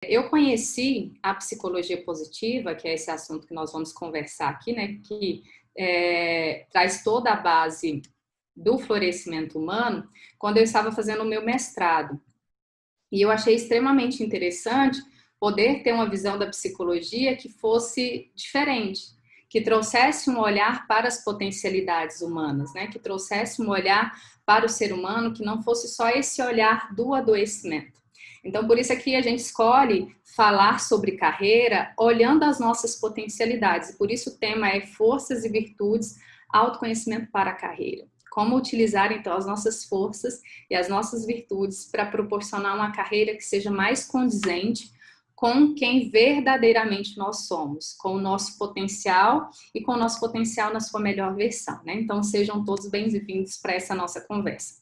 Eu conheci a psicologia positiva, que é esse assunto que nós vamos conversar aqui, né? Que traz toda a base do florescimento humano, quando eu estava fazendo o meu mestrado. E eu achei extremamente interessante poder ter uma visão da psicologia que fosse diferente, que trouxesse um olhar para as potencialidades humanas, né? Que trouxesse um olhar para o ser humano que não fosse só esse olhar do adoecimento. Então, por isso aqui a gente escolhe falar sobre carreira olhando as nossas potencialidades. Por isso o tema é forças e virtudes, autoconhecimento para a carreira. Como utilizar, então, as nossas forças e as nossas virtudes para proporcionar uma carreira que seja mais condizente com quem verdadeiramente nós somos, com o nosso potencial e com o nosso potencial na sua melhor versão, né? Então, sejam todos bem-vindos para essa nossa conversa.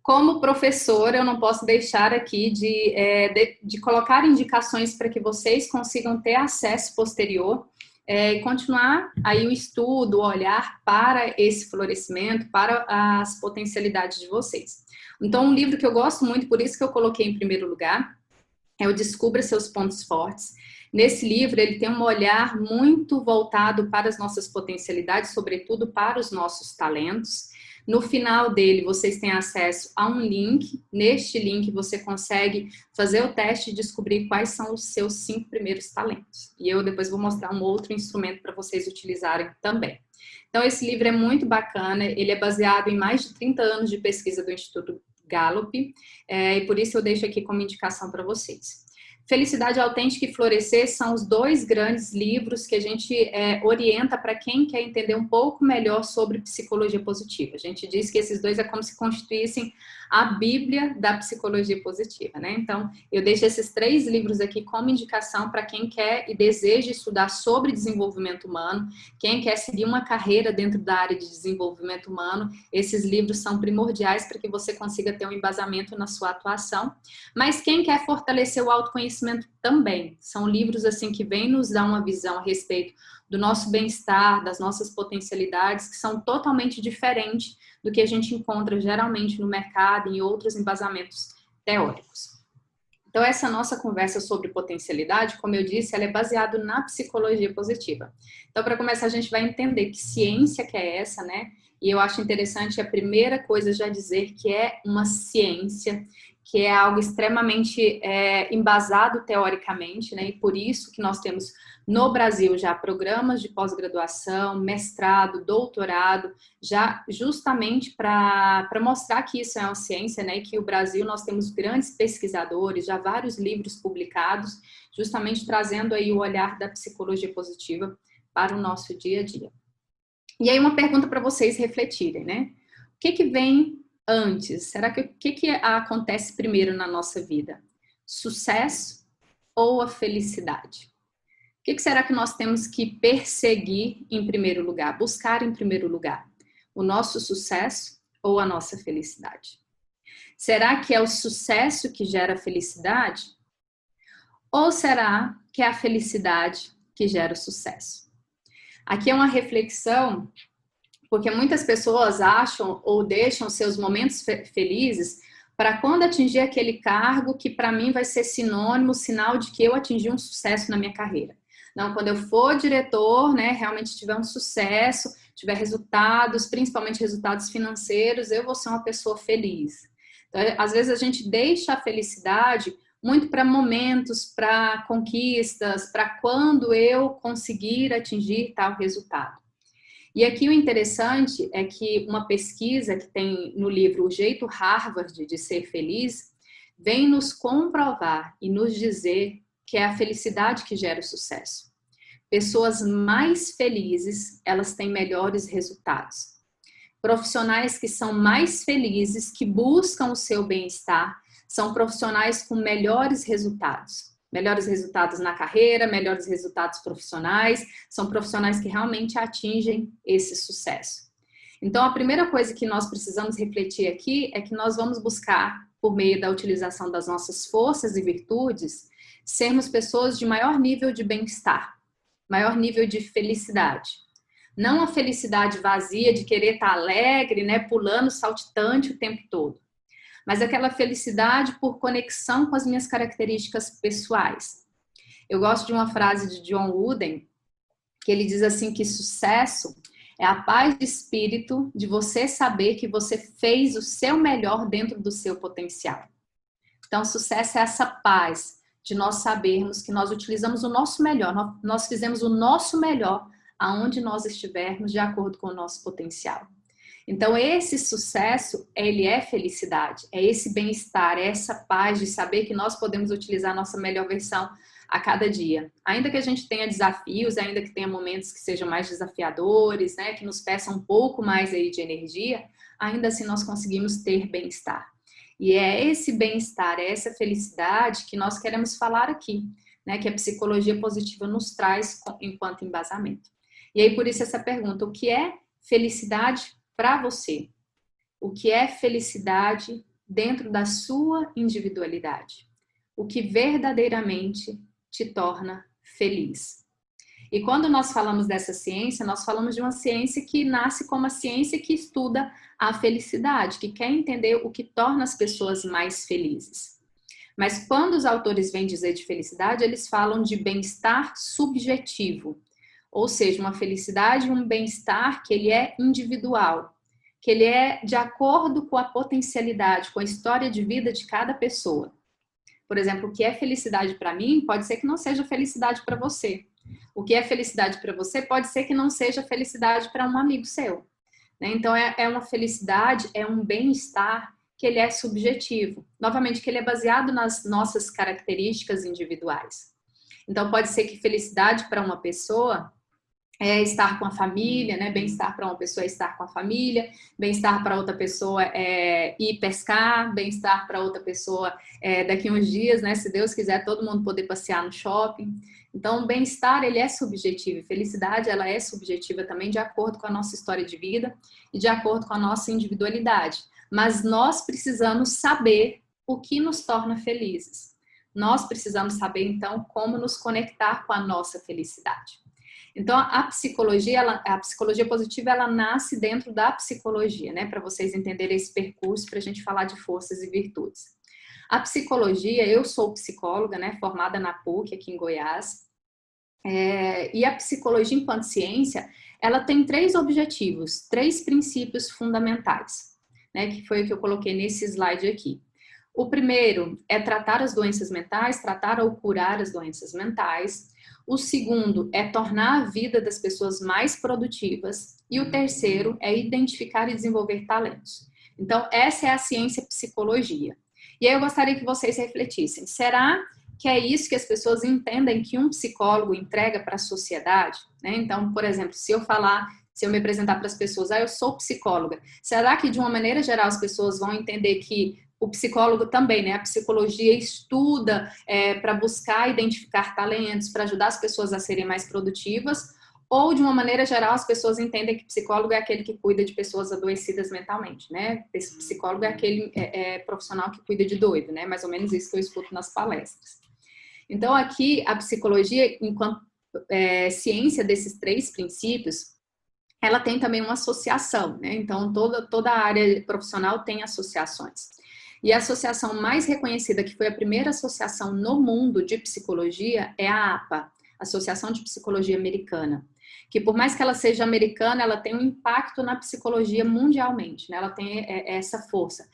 Como professora, eu não posso deixar aqui de colocar indicações para que vocês consigam ter acesso posterior e continuar aí o estudo, o olhar para esse florescimento, para as potencialidades de vocês. Então, um livro que eu gosto muito, por isso que eu coloquei em primeiro lugar, é o Descubra Seus Pontos Fortes. Nesse livro, ele tem um olhar muito voltado para as nossas potencialidades, sobretudo para os nossos talentos. No final dele, vocês têm acesso a um link. Neste link, você consegue fazer o teste e descobrir quais são os seus 5 primeiros talentos. E eu depois vou mostrar um outro instrumento para vocês utilizarem também. Então, esse livro é muito bacana. Ele é baseado em mais de 30 anos de pesquisa do Instituto Gallup. E por isso eu deixo aqui como indicação para vocês. Felicidade Autêntica e Florescer são os 2 grandes livros que a gente orienta para quem quer entender um pouco melhor sobre psicologia positiva. A gente diz que esses 2 é como se constituíssem a Bíblia da psicologia positiva, né? Então, eu deixo esses 3 livros aqui como indicação para quem quer e deseja estudar sobre desenvolvimento humano, quem quer seguir uma carreira dentro da área de desenvolvimento humano. Esses livros são primordiais para que você consiga ter um embasamento na sua atuação. Mas quem quer fortalecer o autoconhecimento também. São livros assim que vêm nos dar uma visão a respeito do nosso bem-estar, das nossas potencialidades, que são totalmente diferentes do que a gente encontra geralmente no mercado e em outros embasamentos teóricos. Então, essa nossa conversa sobre potencialidade, como eu disse, ela é baseada na psicologia positiva. Então, para começar, a gente vai entender que ciência que é essa, né? E eu acho interessante a primeira coisa já dizer que é uma ciência, que é algo extremamente embasado teoricamente, né? E por isso que nós temos no Brasil já programas de pós-graduação, mestrado, doutorado, já justamente para mostrar que isso é uma ciência, né? E que o Brasil nós temos grandes pesquisadores, já vários livros publicados, justamente trazendo aí o olhar da psicologia positiva para o nosso dia a dia. E aí uma pergunta para vocês refletirem, né? O que vem antes? Será que o que acontece primeiro na nossa vida? Sucesso ou a felicidade? O que será que nós temos que perseguir em primeiro lugar, buscar em primeiro lugar? O nosso sucesso ou a nossa felicidade? Será que é o sucesso que gera felicidade? Ou será que é a felicidade que gera o sucesso? Aqui é uma reflexão, porque muitas pessoas acham ou deixam seus momentos felizes para quando atingir aquele cargo que para mim vai ser sinônimo, sinal de que eu atingi um sucesso na minha carreira. Não, quando eu for diretor, né, realmente tiver um sucesso, tiver resultados, principalmente resultados financeiros, eu vou ser uma pessoa feliz. Então, às vezes a gente deixa a felicidade muito para momentos, para conquistas, para quando eu conseguir atingir tal resultado. E aqui o interessante é que uma pesquisa que tem no livro O Jeito Harvard de Ser Feliz vem nos comprovar e nos dizer que é a felicidade que gera o sucesso. Pessoas mais felizes, elas têm melhores resultados. Profissionais que são mais felizes, que buscam o seu bem-estar, são profissionais com melhores resultados. Melhores resultados na carreira, melhores resultados profissionais, são profissionais que realmente atingem esse sucesso. Então, a primeira coisa que nós precisamos refletir aqui é que nós vamos buscar, por meio da utilização das nossas forças e virtudes, sermos pessoas de maior nível de bem-estar, maior nível de felicidade. Não a felicidade vazia de querer estar alegre, né, pulando, saltitante o tempo todo. mas aquela felicidade por conexão com as minhas características pessoais. Eu gosto de uma frase de John Wooden, que ele diz assim que sucesso é a paz de espírito de você saber que você fez o seu melhor dentro do seu potencial. Então, sucesso é essa paz de nós sabermos que nós utilizamos o nosso melhor, nós fizemos o nosso melhor aonde nós estivermos de acordo com o nosso potencial. Então, esse sucesso, ele é felicidade, é esse bem-estar, é essa paz de saber que nós podemos utilizar a nossa melhor versão a cada dia. Ainda que a gente tenha desafios, ainda que tenha momentos que sejam mais desafiadores, né, que nos peçam um pouco mais aí de energia, ainda assim nós conseguimos ter bem-estar. E é esse bem-estar, é essa felicidade que nós queremos falar aqui, né, que a psicologia positiva nos traz enquanto embasamento. E aí, por isso essa pergunta, o que é felicidade para você? O que é felicidade dentro da sua individualidade? O que verdadeiramente te torna feliz? E quando nós falamos dessa ciência, nós falamos de uma ciência que nasce como a ciência que estuda a felicidade, que quer entender o que torna as pessoas mais felizes. Mas quando os autores vêm dizer de felicidade, eles falam de bem-estar subjetivo, ou seja, uma felicidade e um bem-estar que ele é individual, que ele é de acordo com a potencialidade, com a história de vida de cada pessoa. Por exemplo, o que é felicidade para mim pode ser que não seja felicidade para você. O que é felicidade para você pode ser que não seja felicidade para um amigo seu. Né? Então, é uma felicidade, é um bem-estar que ele é subjetivo. Novamente, que ele é baseado nas nossas características individuais. Então, pode ser que felicidade para uma pessoa é estar com a família, né? Bem-estar para uma pessoa é estar com a família, bem-estar para outra pessoa é ir pescar, bem-estar para outra pessoa é daqui a uns dias, né? Se Deus quiser, todo mundo poder passear no shopping. Então, o bem-estar, ele é subjetivo, felicidade, ela é subjetiva também de acordo com a nossa história de vida e de acordo com a nossa individualidade. Mas nós precisamos saber o que nos torna felizes. Nós precisamos saber, então, como nos conectar com a nossa felicidade. Então, a psicologia positiva, ela nasce dentro da psicologia, né? Para vocês entenderem esse percurso, para a gente falar de forças e virtudes. A psicologia, eu sou psicóloga, né? Formada na PUC, aqui em Goiás. E a psicologia enquanto ciência, ela tem 3 objetivos, 3 princípios fundamentais, né? Que foi o que eu coloquei nesse slide aqui. O primeiro é tratar as doenças mentais, tratar ou curar as doenças mentais. O segundo é tornar a vida das pessoas mais produtivas. E o terceiro é identificar e desenvolver talentos. Então, essa é a ciência psicologia. E aí eu gostaria que vocês refletissem. Será que é isso que as pessoas entendem que um psicólogo entrega para a sociedade? Né? Então, por exemplo, se eu me apresentar para as pessoas, eu sou psicóloga, será que de uma maneira geral as pessoas vão entender que o psicólogo também, né? A psicologia estuda para buscar identificar talentos, para ajudar as pessoas a serem mais produtivas, ou de uma maneira geral as pessoas entendem que psicólogo é aquele que cuida de pessoas adoecidas mentalmente, né? Esse psicólogo é aquele profissional que cuida de doido, né? Mais ou menos isso que eu escuto nas palestras. Então aqui a psicologia, enquanto ciência desses 3 princípios, ela tem também uma associação, né? Então toda a área profissional tem associações. E a associação mais reconhecida, que foi a primeira associação no mundo de psicologia, é a APA, Associação de Psicologia Americana. Que por mais que ela seja americana, ela tem um impacto na psicologia mundialmente, né? Ela tem essa força.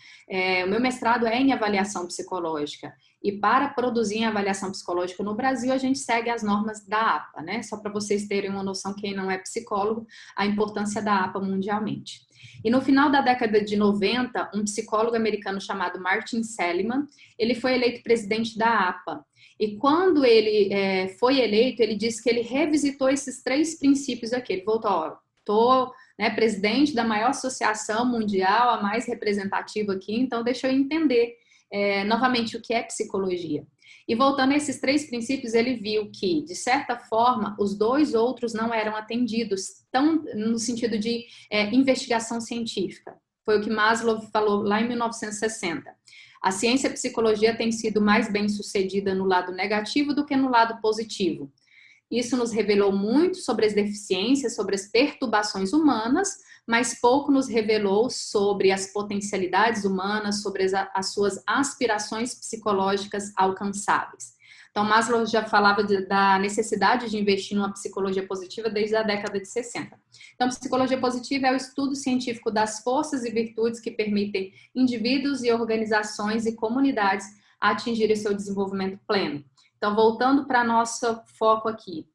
O meu mestrado é em avaliação psicológica. E para produzir em avaliação psicológica no Brasil, a gente segue as normas da APA, né? Só para vocês terem uma noção, quem não é psicólogo, a importância da APA mundialmente. E no final da década de 90, um psicólogo americano chamado Martin Seligman, ele foi eleito presidente da APA. E quando ele foi eleito, ele disse que ele revisitou esses 3 princípios aqui. Ele voltou, estou presidente da maior associação mundial, a mais representativa aqui, então deixa eu entender novamente o que é psicologia. E voltando a esses 3 princípios, ele viu que, de certa forma, os 2 outros não eram atendidos, tão no sentido de investigação científica. Foi o que Maslow falou lá em 1960. A ciência e a psicologia tem sido mais bem sucedida no lado negativo do que no lado positivo. Isso nos revelou muito sobre as deficiências, sobre as perturbações humanas, mas pouco nos revelou sobre as potencialidades humanas, sobre as suas aspirações psicológicas alcançáveis. Então, Maslow já falava da necessidade de investir numa psicologia positiva desde a década de 60. Então, psicologia positiva é o estudo científico das forças e virtudes que permitem indivíduos e organizações e comunidades atingirem seu desenvolvimento pleno. Então, voltando para nosso foco aqui,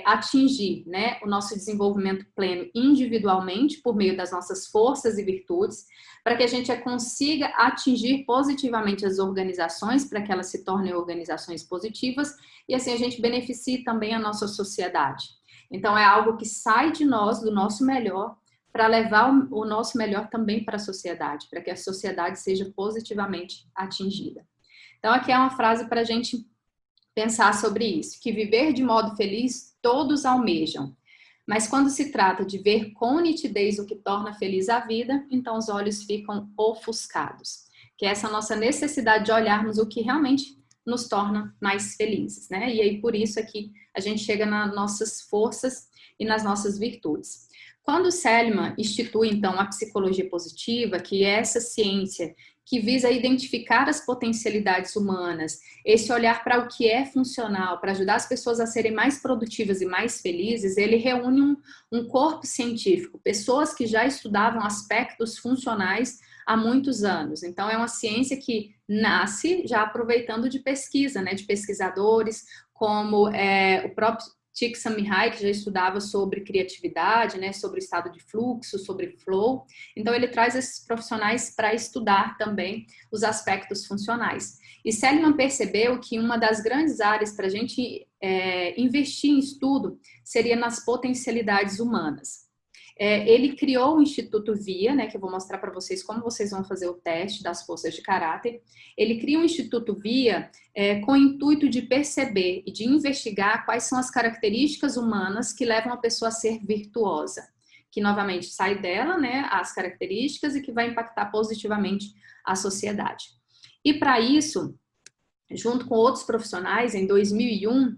atingir, né, o nosso desenvolvimento pleno individualmente por meio das nossas forças e virtudes, para que a gente consiga atingir positivamente as organizações, para que elas se tornem organizações positivas, e assim a gente beneficie também a nossa sociedade. Então, é algo que sai de nós, do nosso melhor, para levar o nosso melhor também para a sociedade, para que a sociedade seja positivamente atingida. Então, aqui é uma frase para a gente pensar sobre isso, que viver de modo feliz todos almejam, mas quando se trata de ver com nitidez o que torna feliz a vida, então os olhos ficam ofuscados, que é essa nossa necessidade de olharmos o que realmente nos torna mais felizes, né? E aí por isso aqui a gente chega nas nossas forças e nas nossas virtudes. Quando Seligman institui então a psicologia positiva, que é essa ciência que visa identificar as potencialidades humanas, esse olhar para o que é funcional, para ajudar as pessoas a serem mais produtivas e mais felizes, ele reúne um corpo científico, pessoas que já estudavam aspectos funcionais há muitos anos. Então, é uma ciência que nasce já aproveitando de pesquisa, né, de pesquisadores, como o próprio Csikszentmihalyi, que já estudava sobre criatividade, né, sobre o estado de fluxo, sobre flow. Então, ele traz esses profissionais para estudar também os aspectos funcionais. E Seligman percebeu que uma das grandes áreas para a gente investir em estudo seria nas potencialidades humanas. Ele criou o Instituto VIA, né, que eu vou mostrar para vocês como vocês vão fazer o teste das forças de caráter. Ele cria o Instituto VIA com o intuito de perceber e de investigar quais são as características humanas que levam a pessoa a ser virtuosa, que novamente sai dela, né, as características e que vai impactar positivamente a sociedade. E para isso, junto com outros profissionais, em 2001,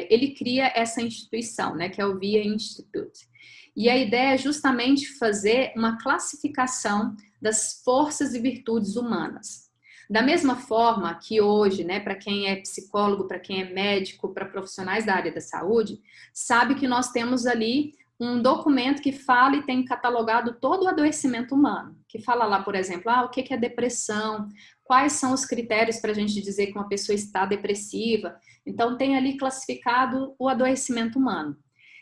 ele cria essa instituição, né, que é o VIA Institute. E a ideia é justamente fazer uma classificação das forças e virtudes humanas. Da mesma forma que hoje, né, para quem é psicólogo, para quem é médico, para profissionais da área da saúde, sabe que nós temos ali um documento que fala e tem catalogado todo o adoecimento humano, que fala lá, por exemplo, o que é depressão, quais são os critérios para a gente dizer que uma pessoa está depressiva. Então, tem ali classificado o adoecimento humano.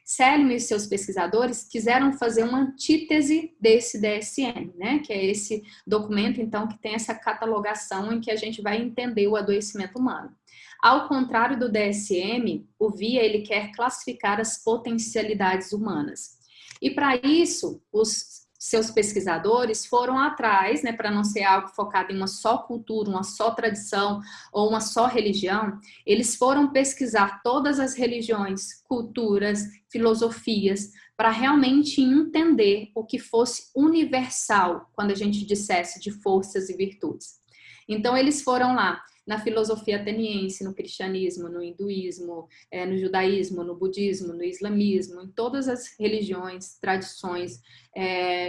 Seligman e seus pesquisadores quiseram fazer uma antítese desse DSM, né? Que é esse documento, então, que tem essa catalogação em que a gente vai entender o adoecimento humano. Ao contrário do DSM, o VIA, ele quer classificar as potencialidades humanas. E para isso, os seus pesquisadores foram atrás, né, para não ser algo focado em uma só cultura, uma só tradição ou uma só religião, eles foram pesquisar todas as religiões, culturas, filosofias, para realmente entender o que fosse universal quando a gente dissesse de forças e virtudes. Então, eles foram lá na filosofia ateniense, no cristianismo, no hinduísmo, no judaísmo, no budismo, no islamismo, em todas as religiões, tradições,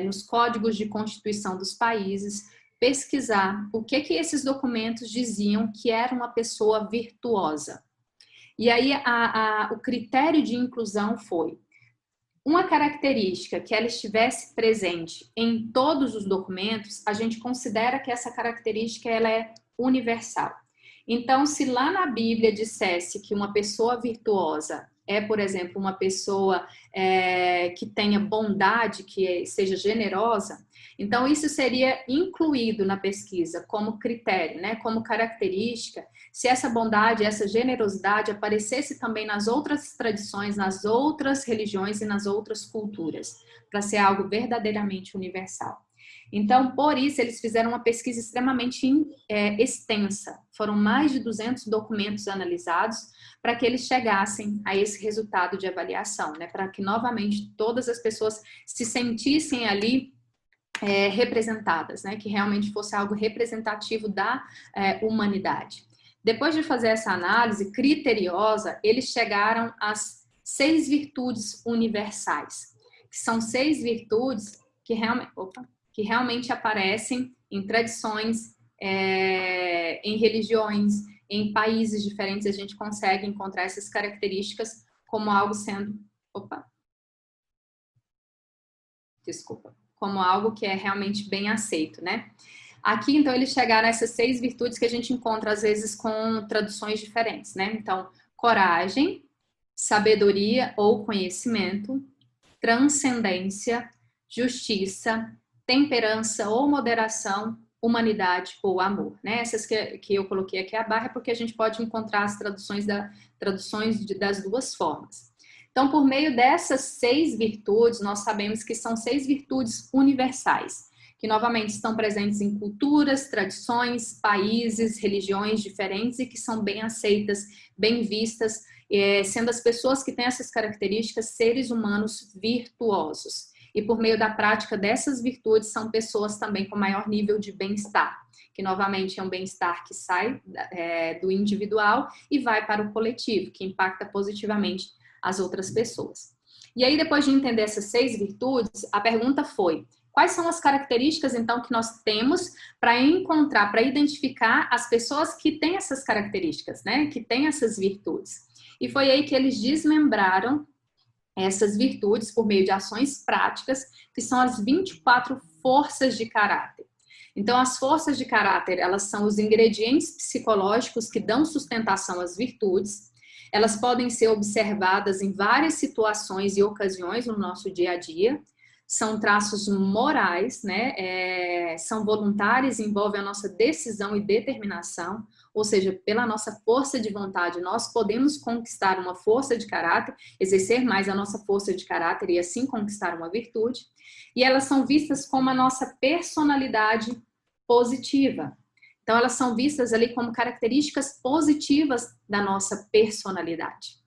nos códigos de constituição dos países, pesquisar o que esses documentos diziam que era uma pessoa virtuosa. E aí o critério de inclusão foi uma característica que ela estivesse presente em todos os documentos, a gente considera que essa característica ela é universal. Então, se lá na Bíblia dissesse que uma pessoa virtuosa é, por exemplo, uma pessoa que tenha bondade, que seja generosa, então isso seria incluído na pesquisa como critério, né, como característica, se essa bondade, essa generosidade aparecesse também nas outras tradições, nas outras religiões e nas outras culturas, para ser algo verdadeiramente universal. Então, por isso, eles fizeram uma pesquisa extremamente extensa. Foram mais de 200 documentos analisados para que eles chegassem a esse resultado de avaliação, né? Para que, novamente, todas as pessoas se sentissem ali representadas, né? Que realmente fosse algo representativo da humanidade. Depois de fazer essa análise criteriosa, eles chegaram às 6 virtudes universais, que são 6 virtudes que realmente aparecem em tradições, em religiões, em países diferentes. A gente consegue encontrar essas características como algo sendo... como algo que é realmente bem aceito, né? Aqui, então, eles chegaram a essas 6 virtudes que a gente encontra, às vezes, com traduções diferentes, né? Então, coragem, sabedoria ou conhecimento, transcendência, justiça, temperança ou moderação, humanidade ou amor, né? Essas que eu coloquei aqui a barra é porque a gente pode encontrar as traduções das duas formas. Então, por meio dessas 6 virtudes, nós sabemos que são 6 virtudes universais, que novamente estão presentes em culturas, tradições, países, religiões diferentes e que são bem aceitas, bem vistas, sendo as pessoas que têm essas características seres humanos virtuosos. E por meio da prática dessas virtudes, são pessoas também com maior nível de bem-estar, que novamente é um bem-estar que sai do individual e vai para o coletivo, que impacta positivamente as outras pessoas. E aí, depois de entender essas 6 virtudes, a pergunta foi: quais são as características, então, que nós temos para encontrar, para identificar as pessoas que têm essas características, né? Que têm essas virtudes. E foi aí que eles desmembraram essas virtudes por meio de ações práticas, que são as 24 forças de caráter. Então, as forças de caráter, elas são os ingredientes psicológicos que dão sustentação às virtudes. Elas podem ser observadas em várias situações e ocasiões no nosso dia a dia. São traços morais, né? São voluntários, envolvem a nossa decisão e determinação, ou seja, pela nossa força de vontade, nós podemos conquistar uma força de caráter, exercer mais a nossa força de caráter e assim conquistar uma virtude. E elas são vistas como a nossa personalidade positiva. Então, elas são vistas ali como características positivas da nossa personalidade.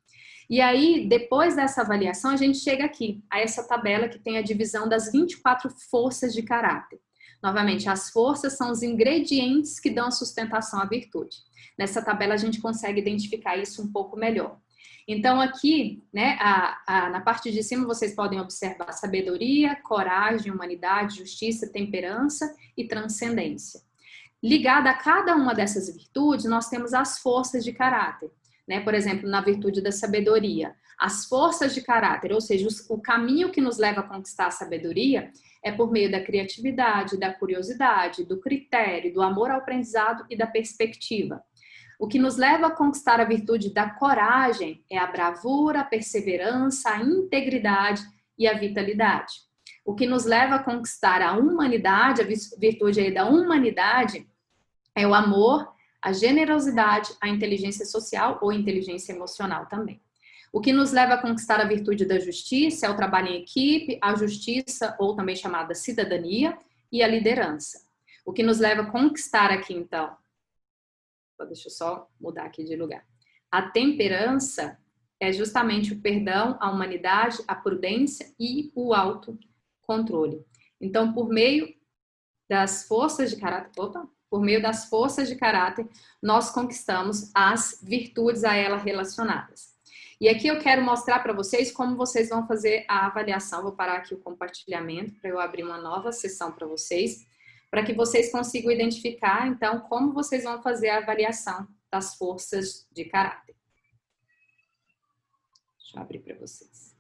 E aí, depois dessa avaliação, a gente chega aqui, a essa tabela que tem a divisão das 24 forças de caráter. Novamente, as forças são os ingredientes que dão sustentação à virtude. Nessa tabela, a gente consegue identificar isso um pouco melhor. Então, aqui, né, na parte de cima, vocês podem observar sabedoria, coragem, humanidade, justiça, temperança e transcendência. Ligada a cada uma dessas virtudes, nós temos as forças de caráter. Né? Por exemplo, na virtude da sabedoria, as forças de caráter, ou seja, o caminho que nos leva a conquistar a sabedoria é por meio da criatividade, da curiosidade, do critério, do amor ao aprendizado e da perspectiva. O que nos leva a conquistar a virtude da coragem é a bravura, a perseverança, a integridade e a vitalidade. O que nos leva a conquistar a humanidade, a virtude aí da humanidade, é o amor, a generosidade, a inteligência social ou inteligência emocional também. O que nos leva a conquistar a virtude da justiça é o trabalho em equipe, a justiça, ou também chamada cidadania, e a liderança. O que nos leva a conquistar aqui, então, deixa eu só mudar aqui de lugar. A temperança é justamente o perdão, a humanidade, a prudência e o autocontrole. Então, por meio das forças de caráter, nós conquistamos as virtudes a ela relacionadas. E aqui eu quero mostrar para vocês como vocês vão fazer a avaliação. Vou parar aqui o compartilhamento para eu abrir uma nova sessão para vocês, para que vocês consigam identificar, então, como vocês vão fazer a avaliação das forças de caráter. Deixa eu abrir para vocês.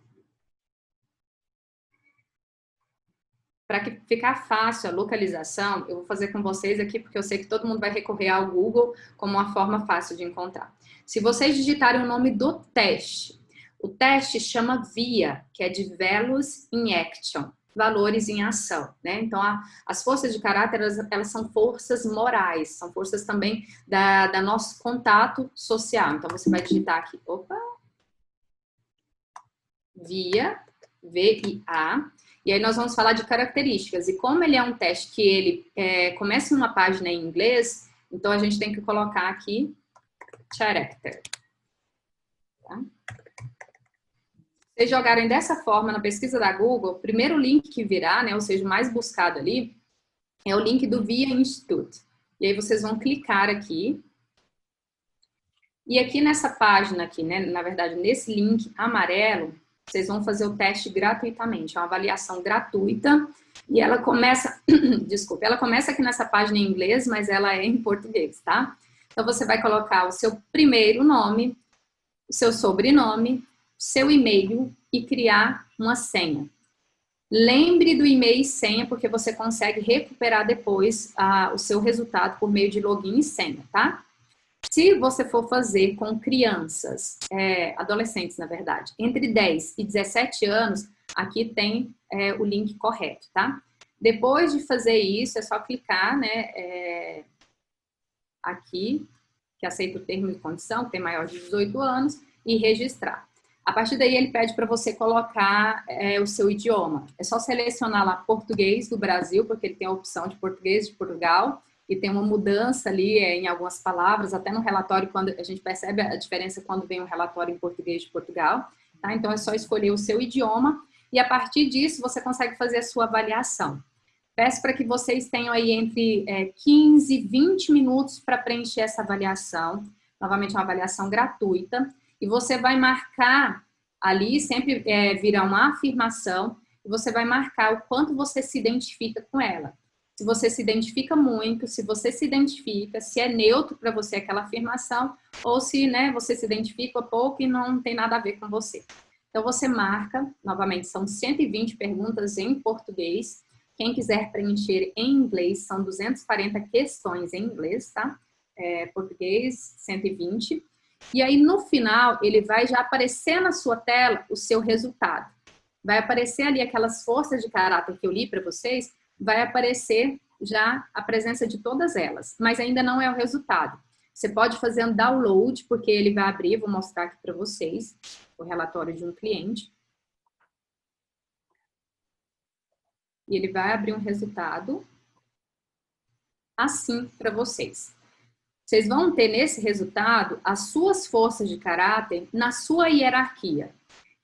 Para ficar fácil a localização, eu vou fazer com vocês aqui, porque eu sei que todo mundo vai recorrer ao Google como uma forma fácil de encontrar. Se vocês digitarem o nome do teste, o teste chama VIA, que é de Values in Action, valores em ação, né? Então, as forças de caráter, elas são forças morais, são forças também da nosso contato social. Então, você vai digitar aqui, VIA, V-I-A, e aí nós vamos falar de características. E como ele é um teste que ele começa em uma página em inglês, então a gente tem que colocar aqui character. Tá? Se vocês jogarem dessa forma na pesquisa da Google, o primeiro link que virá, né, ou seja, o mais buscado ali, é o link do VIA Institute. E aí vocês vão clicar aqui. E aqui nessa página aqui, né, na verdade, nesse link amarelo, vocês vão fazer o teste gratuitamente. É uma avaliação gratuita e ela começa, desculpa, ela começa aqui nessa página em inglês, mas ela é em português, tá? Então, você vai colocar o seu primeiro nome, o seu sobrenome, seu e-mail e criar uma senha. Lembre do e-mail e senha, porque você consegue recuperar depois o seu resultado por meio de login e senha, tá? Se você for fazer com crianças, adolescentes, na verdade, entre 10 e 17 anos, aqui tem o link correto, tá? Depois de fazer isso, é só clicar, né, aqui, que aceita o termo e condição, que tem maior de 18 anos, e registrar. A partir daí, ele pede para você colocar o seu idioma. É só selecionar lá português do Brasil, porque ele tem a opção de português de Portugal, e tem uma mudança ali em algumas palavras, até no relatório, quando a gente percebe a diferença quando vem um relatório em português de Portugal. Tá? Então, é só escolher o seu idioma, e a partir disso, você consegue fazer a sua avaliação. Peço para que vocês tenham aí entre 15 e 20 minutos para preencher essa avaliação. Novamente, uma avaliação gratuita. E você vai marcar ali, sempre virá uma afirmação, e você vai marcar o quanto você se identifica com ela. Se você se identifica muito, se você se identifica, se é neutro para você aquela afirmação, ou se, né, você se identifica pouco e não tem nada a ver com você. Então, você marca, novamente, são 120 perguntas em português. Quem quiser preencher em inglês, são 240 questões em inglês, tá? Português, 120. E aí, no final, ele vai já aparecer na sua tela o seu resultado. Vai aparecer ali aquelas forças de caráter que eu li para vocês, vai aparecer já a presença de todas elas, mas ainda não é o resultado. Você pode fazer um download, porque ele vai abrir, vou mostrar aqui para vocês, o relatório de um cliente. E ele vai abrir um resultado assim para vocês. Vocês vão ter nesse resultado as suas forças de caráter na sua hierarquia.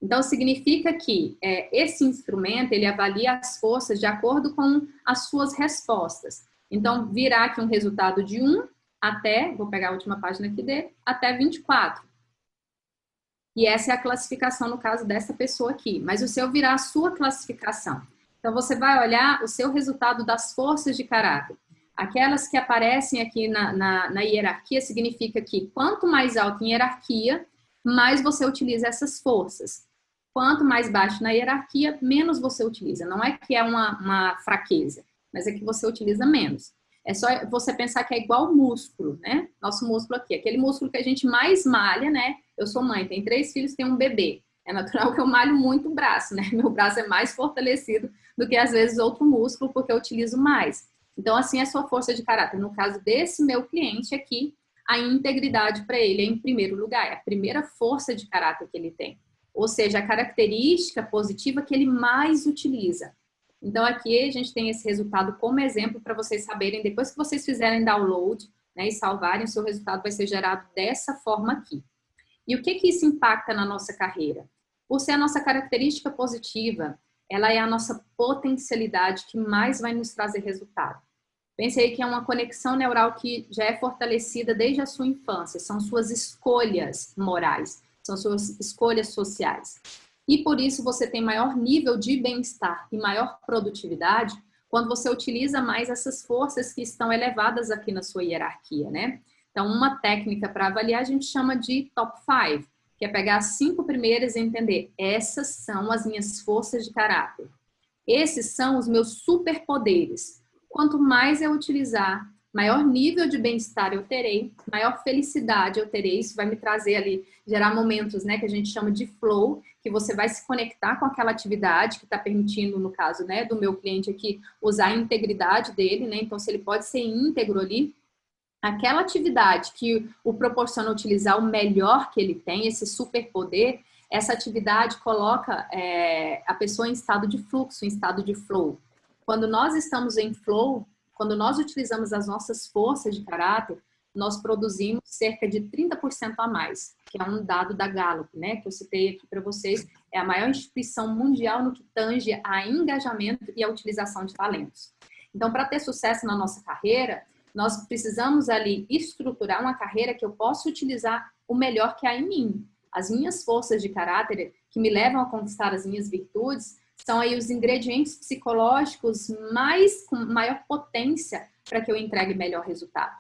Então, significa que esse instrumento, ele avalia as forças de acordo com as suas respostas. Então, virá aqui um resultado de 1 até, vou pegar a última página aqui dele, até 24. E essa é a classificação, no caso dessa pessoa aqui. Mas o seu virá a sua classificação. Então, você vai olhar o seu resultado das forças de caráter. Aquelas que aparecem aqui na hierarquia, significa que quanto mais alto em hierarquia, mais você utiliza essas forças. Quanto mais baixo na hierarquia, menos você utiliza. Não é que é uma fraqueza, mas é que você utiliza menos. É só você pensar que é igual músculo, né? Nosso músculo aqui, aquele músculo que a gente mais malha, né? Eu sou mãe, tenho 3 filhos, tenho um bebê. É natural que eu malho muito o braço, né? Meu braço é mais fortalecido do que, às vezes, outro músculo, porque eu utilizo mais. Então, assim, é a sua força de caráter. No caso desse meu cliente aqui, a integridade para ele é em primeiro lugar. É a primeira força de caráter que ele tem. Ou seja, a característica positiva que ele mais utiliza. Então, aqui a gente tem esse resultado como exemplo para vocês saberem, depois que vocês fizerem download, né, e salvarem, o seu resultado vai ser gerado dessa forma aqui. E o que isso impacta na nossa carreira? Por ser a nossa característica positiva, ela é a nossa potencialidade que mais vai nos trazer resultado. Pensei que é uma conexão neural que já é fortalecida desde a sua infância, são suas escolhas morais, são suas escolhas sociais. E por isso você tem maior nível de bem-estar e maior produtividade quando você utiliza mais essas forças que estão elevadas aqui na sua hierarquia, né? Então, uma técnica para avaliar a gente chama de top 5, que é pegar as 5 primeiras e entender, essas são as minhas forças de caráter. Esses são os meus superpoderes. Quanto mais eu utilizar, maior nível de bem-estar eu terei, maior felicidade eu terei. Isso vai me trazer ali, gerar momentos, né, que a gente chama de flow, que você vai se conectar com aquela atividade que está permitindo, no caso, né, do meu cliente aqui, usar a integridade dele, né? Então, se ele pode ser íntegro ali, aquela atividade que o proporciona utilizar o melhor que ele tem, esse superpoder, essa atividade coloca a pessoa em estado de fluxo, em estado de flow. Quando nós estamos em flow, quando nós utilizamos as nossas forças de caráter, nós produzimos cerca de 30% a mais, que é um dado da Gallup, né, que eu citei aqui para vocês, é a maior instituição mundial no que tange a engajamento e a utilização de talentos. Então, para ter sucesso na nossa carreira, nós precisamos ali estruturar uma carreira que eu possa utilizar o melhor que há em mim. As minhas forças de caráter que me levam a conquistar as minhas virtudes são aí os ingredientes psicológicos com maior potência para que eu entregue melhor resultado.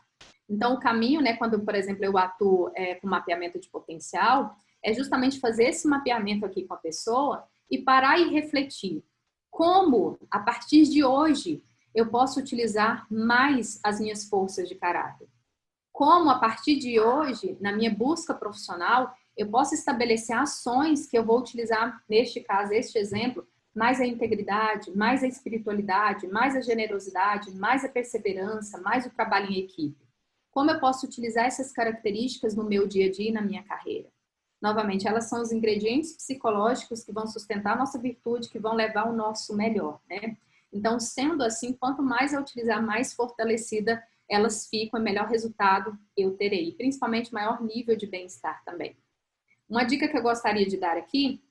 Então, o caminho, né, quando, por exemplo, eu atuo com mapeamento de potencial, é justamente fazer esse mapeamento aqui com a pessoa e parar e refletir. Como, a partir de hoje, eu posso utilizar mais as minhas forças de caráter? Como, a partir de hoje, na minha busca profissional, eu posso estabelecer ações que eu vou utilizar, neste caso, este exemplo, mais a integridade, mais a espiritualidade, mais a generosidade, mais a perseverança, mais o trabalho em equipe. Como eu posso utilizar essas características no meu dia a dia e na minha carreira? Novamente, elas são os ingredientes psicológicos que vão sustentar a nossa virtude, que vão levar ao nosso melhor, né? Então, sendo assim, quanto mais eu utilizar, mais fortalecida elas ficam e melhor resultado eu terei. Principalmente maior nível de bem-estar também. Uma dica que eu gostaria de dar aqui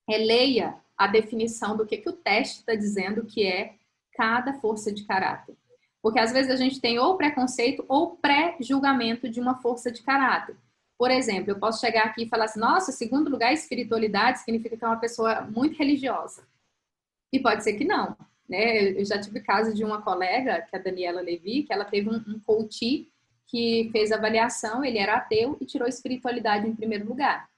é leia a definição do que o teste está dizendo que é cada força de caráter. Porque às vezes a gente tem ou preconceito ou pré-julgamento de uma força de caráter. Por exemplo, eu posso chegar aqui e falar assim, nossa, segundo lugar, espiritualidade significa que é uma pessoa muito religiosa. E pode ser que não, né? Eu já tive caso de uma colega, que é a Daniela Levi, que ela teve um coach que fez avaliação, ele era ateu e tirou espiritualidade em primeiro lugar.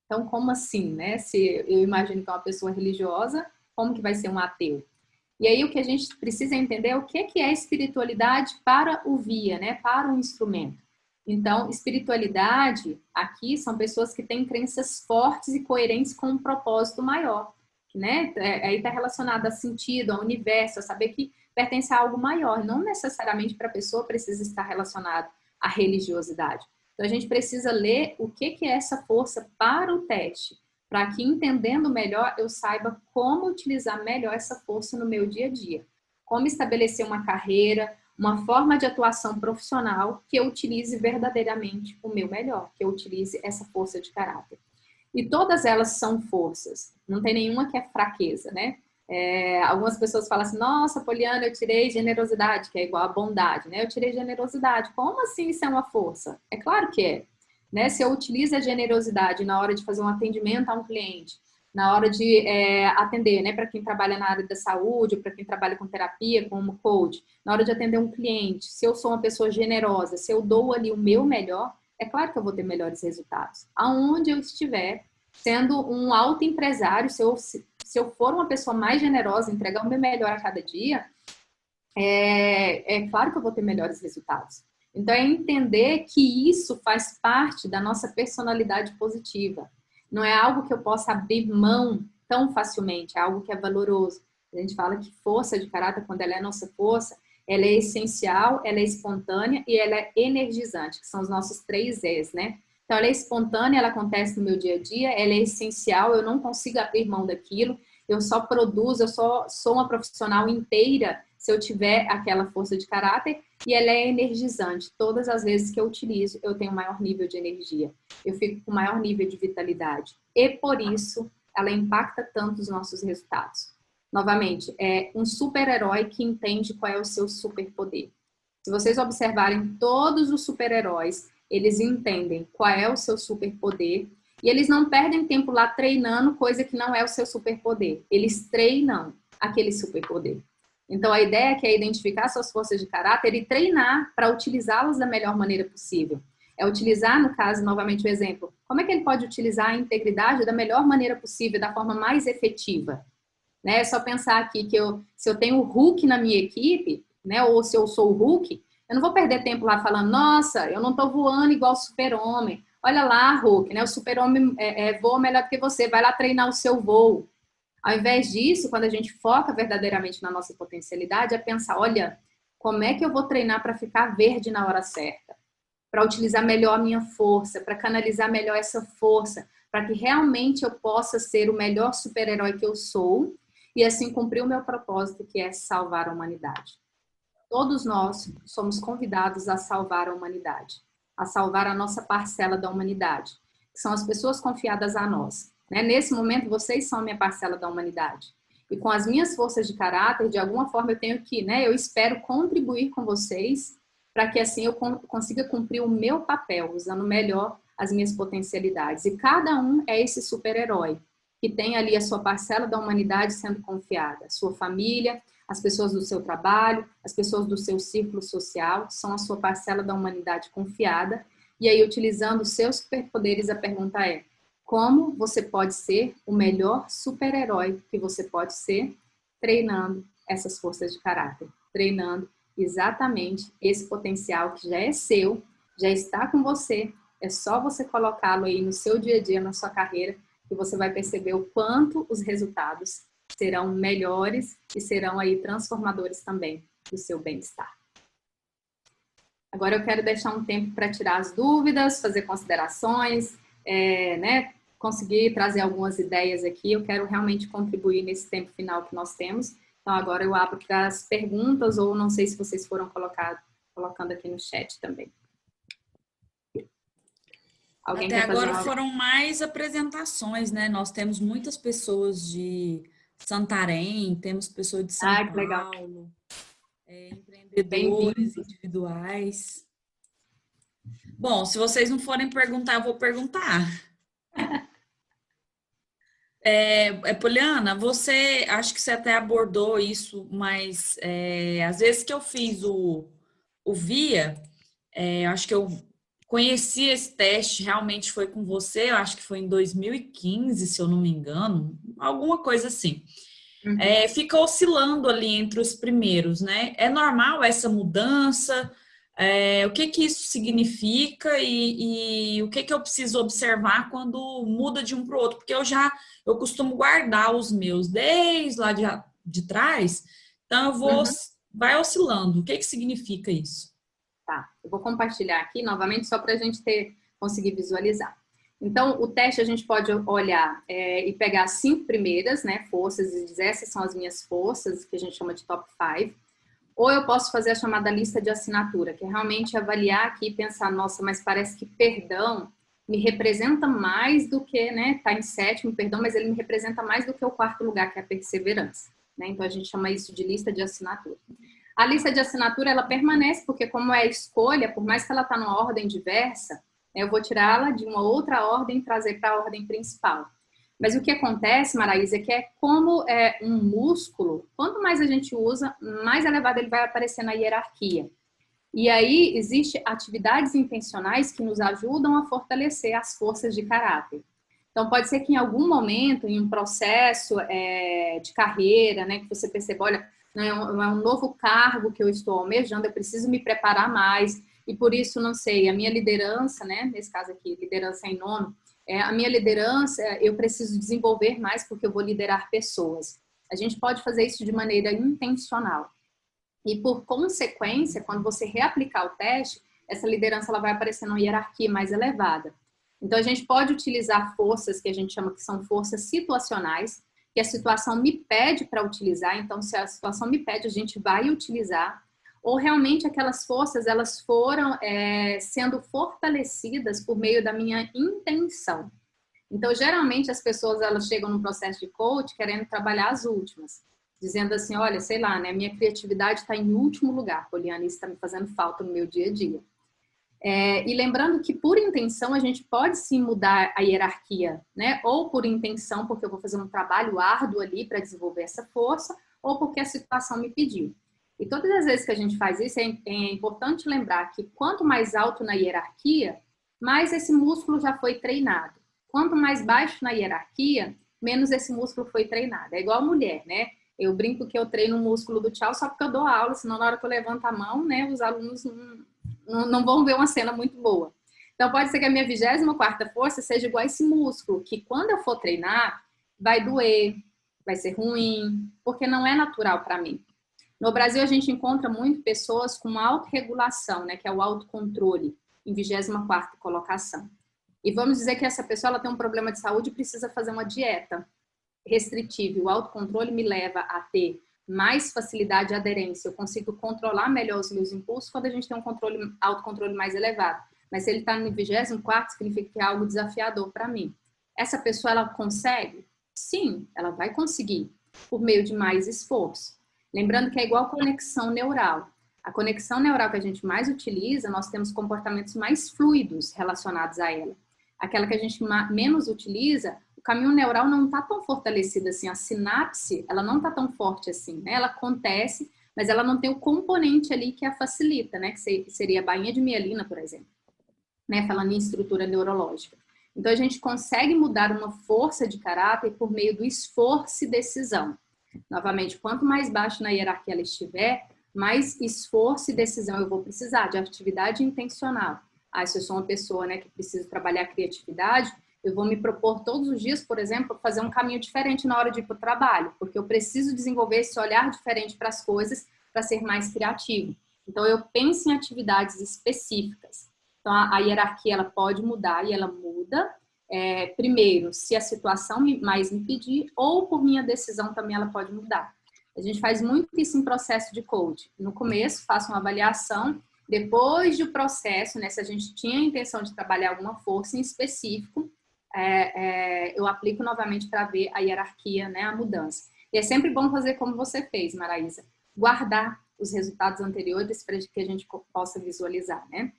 Então, como assim, né? Se eu imagino que é uma pessoa religiosa, como que vai ser um ateu? E aí o que a gente precisa entender é o que é espiritualidade para o via, né? Para o instrumento. Então, espiritualidade aqui são pessoas que têm crenças fortes e coerentes com um propósito maior, né? Aí está relacionado a sentido, ao universo, a saber que pertence a algo maior. Não necessariamente para a pessoa precisa estar relacionado à religiosidade. Então, a gente precisa ler o que é essa força para o teste, para que, entendendo melhor, eu saiba como utilizar melhor essa força no meu dia a dia. Como estabelecer uma carreira, uma forma de atuação profissional que eu utilize verdadeiramente o meu melhor, que eu utilize essa força de caráter. E todas elas são forças, não tem nenhuma que é fraqueza, né? Algumas pessoas falam assim, nossa, Poliana, eu tirei generosidade, que é igual a bondade, né? Eu tirei generosidade. Como assim isso é uma força? É claro que é. Né? Se eu utilizo a generosidade na hora de fazer um atendimento a um cliente, na hora de atender, né, para quem trabalha na área da saúde, para quem trabalha com terapia, como coach, na hora de atender um cliente, se eu sou uma pessoa generosa, se eu dou ali o meu melhor, é claro que eu vou ter melhores resultados. Aonde eu estiver, sendo um autoempresário, se eu for uma pessoa mais generosa, entregar o meu melhor a cada dia, é claro que eu vou ter melhores resultados. Então, é entender que isso faz parte da nossa personalidade positiva. Não é algo que eu possa abrir mão tão facilmente, é algo que é valoroso. A gente fala que força de caráter, quando ela é nossa força, ela é essencial, ela é espontânea e ela é energizante, que são os nossos 3 Es, né? Então, ela é espontânea, ela acontece no meu dia a dia, ela é essencial, eu não consigo abrir mão daquilo, eu só produzo, eu só sou uma profissional inteira se eu tiver aquela força de caráter, e ela é energizante. Todas as vezes que eu utilizo, eu tenho maior nível de energia, eu fico com maior nível de vitalidade. E por isso, ela impacta tanto os nossos resultados. Novamente, é um super-herói que entende qual é o seu superpoder. Se vocês observarem todos os super-heróis, eles entendem qual é o seu superpoder e eles não perdem tempo lá treinando coisa que não é o seu superpoder. Eles treinam aquele superpoder. Então, a ideia é identificar suas forças de caráter e treinar para utilizá-las da melhor maneira possível. É utilizar, no caso, novamente o exemplo, como é que ele pode utilizar a integridade da melhor maneira possível, da forma mais efetiva? Né? É só pensar aqui que se eu tenho o Hulk na minha equipe, né, ou se eu sou o Hulk, eu não vou perder tempo lá falando, nossa, eu não estou voando igual o super-homem. Olha lá, Hulk, né, o super-homem voa melhor do que você, vai lá treinar o seu voo. Ao invés disso, quando a gente foca verdadeiramente na nossa potencialidade, é pensar, olha, como é que eu vou treinar para ficar verde na hora certa? Para utilizar melhor a minha força, para canalizar melhor essa força, para que realmente eu possa ser o melhor super-herói que eu sou e assim cumprir o meu propósito, que é salvar a humanidade. Todos nós somos convidados a salvar a humanidade, a salvar a nossa parcela da humanidade, que são as pessoas confiadas a nós. Nesse momento, vocês são a minha parcela da humanidade. E com as minhas forças de caráter, de alguma forma eu tenho que, eu espero contribuir com vocês para que assim eu consiga cumprir o meu papel, usando melhor as minhas potencialidades. E cada um é esse super-herói, que tem ali a sua parcela da humanidade sendo confiada. Sua família, as pessoas do seu trabalho, as pessoas do seu círculo social, são a sua parcela da humanidade confiada. E aí, utilizando os seus superpoderes, a pergunta é: como você pode ser o melhor super-herói que você pode ser? Treinando essas forças de caráter, treinando exatamente esse potencial que já é seu, já está com você, é só você colocá-lo aí no seu dia a dia, na sua carreira, que você vai perceber o quanto os resultados serão melhores e serão aí transformadores também do seu bem-estar. Agora eu quero deixar um tempo para tirar as dúvidas, fazer considerações, né? Conseguir trazer algumas ideias aqui. Eu quero realmente contribuir nesse tempo final que nós temos. Então agora eu abro para as perguntas, ou não sei se vocês foram colocando aqui no chat também. Alguém Até agora foram mais apresentações, né? Nós temos muitas pessoas de Santarém, temos pessoas de São Paulo, legal. Empreendedores individuais. Bom, se vocês não forem perguntar, eu vou perguntar. Poliana, você, acho que você até abordou isso, mas às vezes que eu fiz o VIA, acho que eu conheci esse teste, realmente foi com você, eu acho que foi em 2015, se eu não me engano, alguma coisa assim. Uhum. Fica oscilando ali entre os primeiros, né? É normal essa mudança? O que isso significa e o que eu preciso observar quando muda de um para o outro? Porque eu costumo guardar os meus desde lá de trás, então vai oscilando. O que significa isso? Tá, eu vou compartilhar aqui novamente só para a gente conseguir visualizar. Então, o teste a gente pode olhar e pegar as 5 primeiras, né, forças, e dizer essas são as minhas forças, que a gente chama de top 5. Ou eu posso fazer a chamada lista de assinatura, que é realmente avaliar aqui e pensar, nossa, mas parece que perdão me representa mais do que, né, tá em 7º, perdão, mas ele me representa mais do que o 4º lugar, que é a perseverança, né? Então, a gente chama isso de lista de assinatura. A lista de assinatura, ela permanece, porque como é escolha, por mais que ela tá numa ordem diversa, eu vou tirá-la de uma outra ordem e trazer para a ordem principal. Mas o que acontece, Maraísa, é que é como um músculo, quanto mais a gente usa, mais elevado ele vai aparecer na hierarquia. E aí, existem atividades intencionais que nos ajudam a fortalecer as forças de caráter. Então, pode ser que em algum momento, em um processo de carreira, né, que você perceba, olha, é um novo cargo que eu estou almejando, eu preciso me preparar mais, e por isso, não sei, a minha liderança, né, nesse caso aqui, liderança em nono, a minha liderança, eu preciso desenvolver mais porque eu vou liderar pessoas. A gente pode fazer isso de maneira intencional. E por consequência, quando você reaplicar o teste, essa liderança ela vai aparecer numa hierarquia mais elevada. Então, a gente pode utilizar forças que a gente chama que são forças situacionais, que a situação me pede para utilizar. Então, se a situação me pede, a gente vai utilizar. Ou realmente aquelas forças, elas foram sendo fortalecidas por meio da minha intenção. Então, geralmente, as pessoas, elas chegam num processo de coach querendo trabalhar as últimas. Dizendo assim, olha, sei lá, né? Minha criatividade está em último lugar, Poliana, isso está me fazendo falta no meu dia a dia. E lembrando que por intenção a gente pode sim mudar a hierarquia, né? Ou por intenção, porque eu vou fazer um trabalho árduo ali para desenvolver essa força, ou porque a situação me pediu. E todas as vezes que a gente faz isso, é importante lembrar que quanto mais alto na hierarquia, mais esse músculo já foi treinado. Quanto mais baixo na hierarquia, menos esse músculo foi treinado. É igual mulher, né? Eu brinco que eu treino o músculo do tchau só porque eu dou aula, senão na hora que eu levanto a mão, né, os alunos não vão ver uma cena muito boa. Então, pode ser que a minha 24ª força seja igual a esse músculo, que quando eu for treinar, vai doer, vai ser ruim, porque não é natural para mim. No Brasil, a gente encontra muito pessoas com autorregulação, né, que é o autocontrole, em 24ª colocação. E vamos dizer que essa pessoa ela tem um problema de saúde e precisa fazer uma dieta restritiva. O autocontrole me leva a ter mais facilidade de aderência. Eu consigo controlar melhor os meus impulsos quando a gente tem um autocontrole mais elevado. Mas se ele está no 24º, significa que é algo desafiador para mim. Essa pessoa, ela consegue? Sim, ela vai conseguir, por meio de mais esforço. Lembrando que é igual conexão neural. A conexão neural que a gente mais utiliza, nós temos comportamentos mais fluidos relacionados a ela. Aquela que a gente menos utiliza, o caminho neural não está tão fortalecido assim, a sinapse, ela não está tão forte assim, né? Ela acontece, mas ela não tem o componente ali que a facilita, né? Que seria a bainha de mielina, por exemplo, né? Falando em estrutura neurológica. Então, a gente consegue mudar uma força de caráter por meio do esforço e decisão. Novamente, quanto mais baixo na hierarquia ela estiver, mais esforço e decisão eu vou precisar, de atividade intencional. Se eu sou uma pessoa, né, que precisa trabalhar a criatividade, eu vou me propor todos os dias, por exemplo, fazer um caminho diferente na hora de ir para o trabalho, porque eu preciso desenvolver esse olhar diferente para as coisas para ser mais criativo. Então, eu penso em atividades específicas. Então, a hierarquia ela pode mudar e ela muda. Primeiro, se a situação mais me pedir, ou por minha decisão também ela pode mudar. A gente faz muito isso em processo de coaching. No começo, faço uma avaliação. Depois do processo, né, se a gente tinha a intenção de trabalhar alguma força em específico, eu aplico novamente para ver a hierarquia, né, a mudança. E é sempre bom fazer como você fez, Maraísa. Guardar os resultados anteriores para que a gente possa visualizar, né?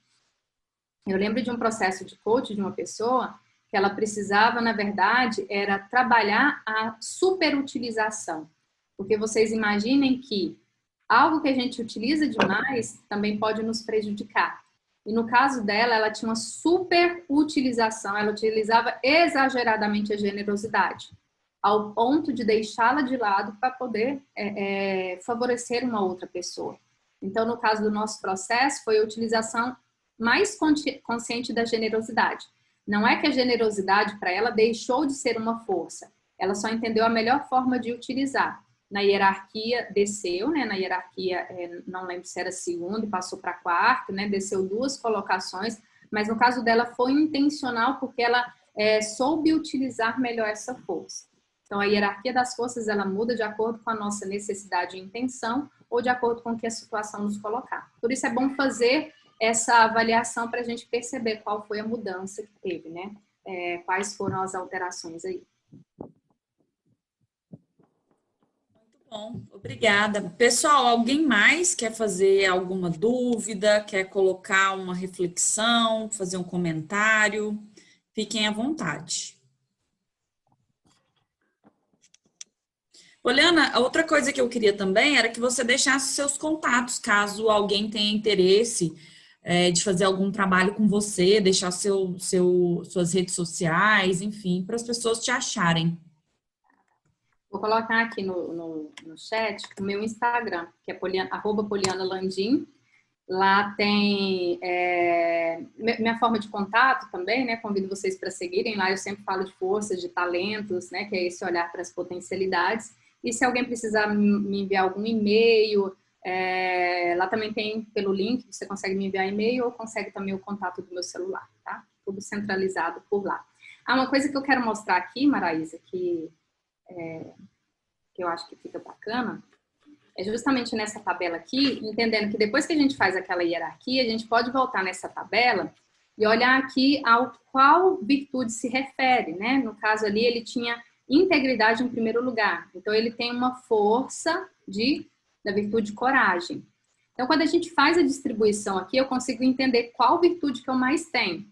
Eu lembro de um processo de coaching de uma pessoa que ela precisava, na verdade, era trabalhar a superutilização. Porque vocês imaginem que algo que a gente utiliza demais também pode nos prejudicar. E no caso dela, ela tinha uma superutilização, ela utilizava exageradamente a generosidade, ao ponto de deixá-la de lado para poder favorecer uma outra pessoa. Então, no caso do nosso processo, foi a utilização mais consciente da generosidade. Não é que a generosidade para ela deixou de ser uma força, ela só entendeu a melhor forma de utilizar. Na hierarquia desceu, né? Na hierarquia, não lembro se era segundo e passou para quarto, né? Desceu 2 colocações, mas no caso dela foi intencional porque ela soube utilizar melhor essa força. Então, a hierarquia das forças, ela muda de acordo com a nossa necessidade e intenção ou de acordo com o que a situação nos colocar. Por isso é bom fazer essa avaliação para a gente perceber qual foi a mudança que teve, né? Quais foram as alterações aí. Bom, obrigada. Pessoal, alguém mais quer fazer alguma dúvida, quer colocar uma reflexão, fazer um comentário? Fiquem à vontade. Poliana, outra coisa que eu queria também era que você deixasse seus contatos, caso alguém tenha interesse de fazer algum trabalho com você, deixar suas redes sociais, enfim, para as pessoas te acharem. Vou colocar aqui no chat o meu Instagram, que é @polianalandim. Lá tem minha forma de contato também, né? Convido vocês para seguirem. Lá eu sempre falo de forças, de talentos, né? Que é esse olhar para as potencialidades. E se alguém precisar me enviar algum e-mail, lá também tem pelo link, você consegue me enviar e-mail ou consegue também o contato do meu celular, tá? Tudo centralizado por lá. Uma coisa que eu quero mostrar aqui, Maraísa, que eu acho que fica bacana, é justamente nessa tabela aqui, entendendo que depois que a gente faz aquela hierarquia, a gente pode voltar nessa tabela e olhar aqui ao qual virtude se refere, né? No caso ali, ele tinha integridade em primeiro lugar. Então, ele tem uma força da virtude coragem. Então, quando a gente faz a distribuição aqui, eu consigo entender qual virtude que eu mais tenho.